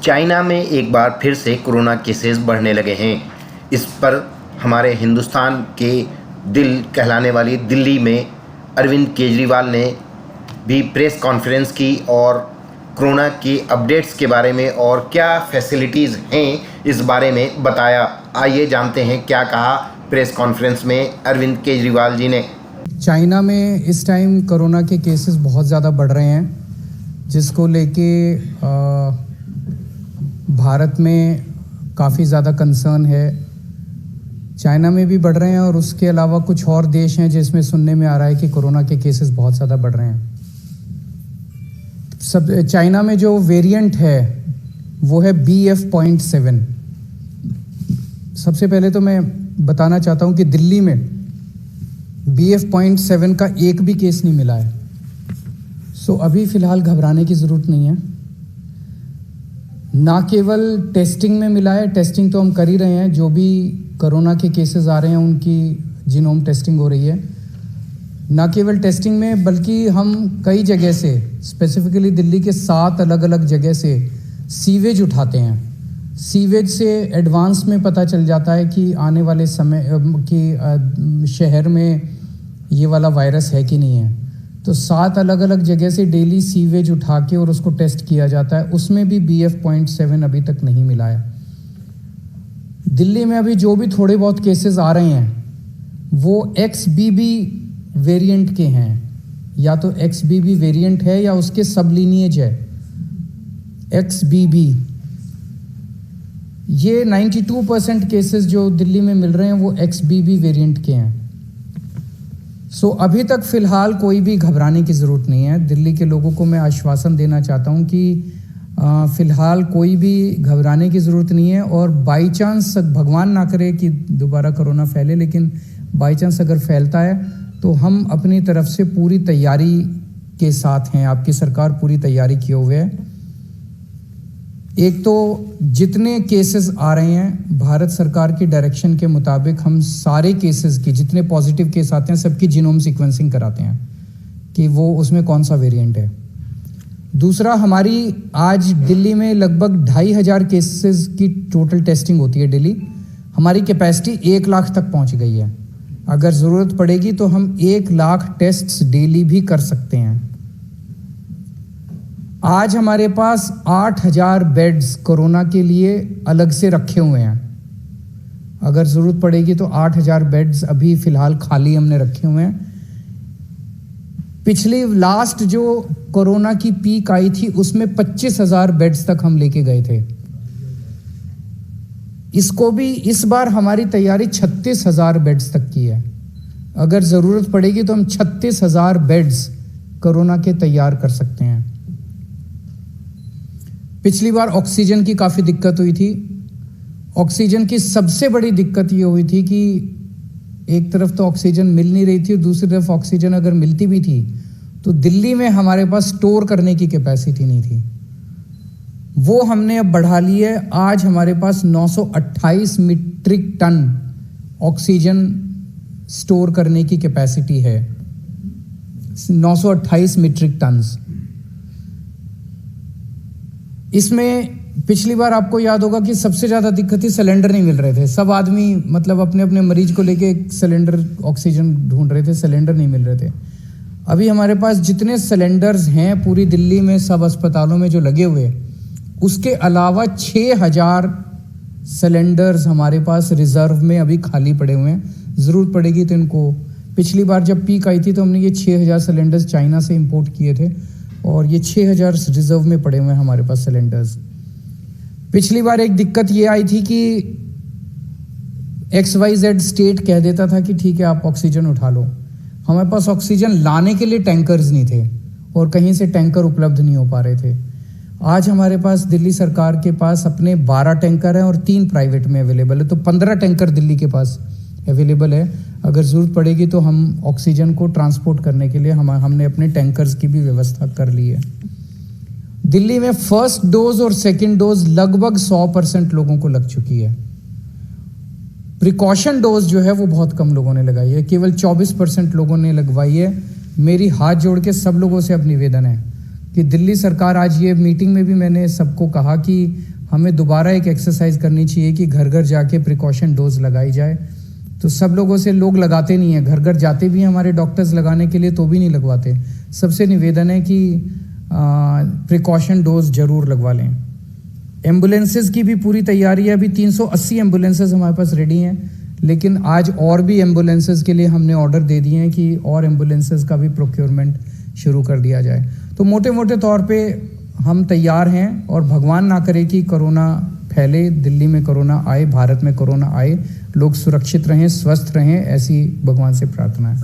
China में एक बार फिर से कोरोना केसेस बढ़ने लगे हैं। इस पर हमारे हिंदुस्तान के दिल कहलाने वाली दिल्ली में अरविंद केजरीवाल ने भी प्रेस कॉन्फ्रेंस की और कोरोना की अपडेट्स के बारे में और क्या फैसिलिटीज़ हैं इस बारे में बताया। आइए जानते हैं क्या कहा प्रेस कॉन्फ्रेंस में अरविंद केजरीवाल जी ने। चाइना में इस टाइम कोरोना के केसेस बहुत ज़्यादा बढ़ रहे हैं, जिसको लेके भारत में काफ़ी ज़्यादा कंसर्न है। चाइना में भी बढ़ रहे हैं और उसके अलावा कुछ और देश हैं जिसमें सुनने में आ रहा है कि कोरोना के केसेस बहुत ज़्यादा बढ़ रहे हैं। चाइना में जो वेरिएंट है वो है BF.7। सबसे पहले तो मैं बताना चाहता हूँ कि दिल्ली में BF.7 का एक भी केस नहीं मिला है। सो अभी फ़िलहाल घबराने की ज़रूरत नहीं है। ना केवल टेस्टिंग में मिला है, टेस्टिंग तो हम कर ही रहे हैं, जो भी कोरोना के केसेस आ रहे हैं उनकी जीनोम टेस्टिंग हो रही है। ना केवल टेस्टिंग में बल्कि हम कई जगह से, स्पेसिफिकली दिल्ली के 7 अलग अलग जगह से सीवेज उठाते हैं। सीवेज से एडवांस में पता चल जाता है कि आने वाले समय कि शहर में ये वाला वायरस है कि नहीं है। तो 7 अलग अलग जगह से डेली सीवेज उठा के और उसको टेस्ट किया जाता है। उसमें भी BF.7 अभी तक नहीं मिला है। दिल्ली में अभी जो भी थोड़े बहुत केसेस आ रहे हैं वो XBB वेरिएंट के हैं, या तो XBB वेरिएंट है या उसके सब लीनिएज है XBB। ये 92% केसेस जो दिल्ली में मिल रहे हैं वो XBB वेरिएंट के हैं। सो अभी तक फ़िलहाल कोई भी घबराने की ज़रूरत नहीं है। दिल्ली के लोगों को मैं आश्वासन देना चाहता हूँ कि फ़िलहाल कोई भी घबराने की ज़रूरत नहीं है। और बाई चांस, भगवान ना करे कि दोबारा कोरोना फैले, लेकिन बाई चांस अगर फैलता है तो हम अपनी तरफ से पूरी तैयारी के साथ हैं। आपकी सरकार पूरी तैयारी किए हुए है। एक तो जितने केसेस आ रहे हैं भारत सरकार की डायरेक्शन के मुताबिक हम सारे केसेस की, जितने पॉजिटिव केस आते हैं सबकी जीनोम सीक्वेंसिंग कराते हैं कि वो उसमें कौन सा वेरिएंट है। दूसरा, हमारी आज दिल्ली में लगभग 2500 केसेस की टोटल टेस्टिंग होती है डेली। हमारी कैपेसिटी 1 लाख तक पहुंच गई है। अगर ज़रूरत पड़ेगी तो हम 1 लाख टेस्ट्स डेली भी कर सकते हैं। आज हमारे पास 8000 बेड्स कोरोना के लिए अलग से रखे हुए हैं। अगर ज़रूरत पड़ेगी तो 8000 बेड्स अभी फ़िलहाल खाली हमने रखे हुए हैं। पिछली लास्ट जो कोरोना की पीक आई थी उसमें 25,000 बेड्स तक हम लेके गए थे। इसको भी इस बार हमारी तैयारी 36,000 बेड्स तक की है। अगर ज़रूरत पड़ेगी तो हम 36,000 बेड्स कोरोना के तैयार कर सकते हैं। पिछली बार ऑक्सीजन की काफ़ी दिक्कत हुई थी। ऑक्सीजन की सबसे बड़ी दिक्कत ये हुई थी कि एक तरफ तो ऑक्सीजन मिल नहीं रही थी और दूसरी तरफ ऑक्सीजन अगर मिलती भी थी तो दिल्ली में हमारे पास स्टोर करने की कैपेसिटी नहीं थी। वो हमने अब बढ़ा ली है। आज हमारे पास 928 मीट्रिक टन ऑक्सीजन स्टोर करने की कैपेसिटी है। 928 मीट्रिक टन्स। इसमें पिछली बार आपको याद होगा कि सबसे ज़्यादा दिक्कत थी, सिलेंडर नहीं मिल रहे थे। सब आदमी मतलब अपने अपने मरीज को लेके एक सिलेंडर ऑक्सीजन ढूंढ रहे थे, सिलेंडर नहीं मिल रहे थे। अभी हमारे पास जितने सिलेंडर्स हैं पूरी दिल्ली में सब अस्पतालों में जो लगे हुए, उसके अलावा 6000 सिलेंडर्स हमारे पास रिज़र्व में अभी खाली पड़े हुए हैं। ज़रूरत पड़ेगी तो इनको, पिछली बार जब पीक आई थी तो हमने ये 6000 सिलेंडर्स चाइना से इंपोर्ट किए थे और ये 6000 रिज़र्व में पड़े हुए हैं हमारे पास सिलेंडर्स। पिछली बार एक दिक्कत ये आई थी कि XYZ स्टेट कह देता था कि ठीक है आप ऑक्सीजन उठा लो। हमारे पास ऑक्सीजन लाने के लिए टैंकर्स नहीं थे और कहीं से टैंकर उपलब्ध नहीं हो पा रहे थे। आज हमारे पास दिल्ली सरकार के पास अपने 12 टैंकर हैं और 3 प्राइवेट में अवेलेबल है, तो 15 टैंकर दिल्ली के पास अवेलेबल है। अगर ज़रूरत पड़ेगी तो हम ऑक्सीजन को ट्रांसपोर्ट करने के लिए हमने अपने टैंकर्स की भी व्यवस्था कर ली है। दिल्ली में फर्स्ट डोज और सेकंड डोज लगभग 100% लोगों को लग चुकी है। प्रिकॉशन डोज जो है वो बहुत कम लोगों ने लगाई है, केवल 24% लोगों ने लगवाई है। मेरी हाथ जोड़ के सब लोगों से अब निवेदन है कि दिल्ली सरकार, आज ये मीटिंग में भी मैंने सबको कहा कि हमें दोबारा एक एक्सरसाइज करनी चाहिए कि घर घर जाके प्रिकॉशन डोज लगाई जाए। तो सब लोगों से लोग लगाते नहीं हैं, घर घर जाते भी हैं हमारे डॉक्टर्स लगाने के लिए तो भी नहीं लगवाते। सबसे निवेदन है कि प्रिकॉशन डोज ज़रूर लगवा लें। एम्बुलेंसेस की भी पूरी तैयारी है, अभी 380 एम्बुलेंसेस हमारे पास रेडी हैं, लेकिन आज और भी एम्बुलेंसेस के लिए हमने ऑर्डर दे दिए हैं कि और एम्बुलेंसेस का भी प्रोक्योरमेंट शुरू कर दिया जाए। तो मोटे मोटे तौर पे हम तैयार हैं और भगवान ना करे कि कोरोना फैले, दिल्ली में कोरोना आए, भारत में कोरोना आए, लोग सुरक्षित रहें, स्वस्थ रहें, ऐसी भगवान से प्रार्थना है।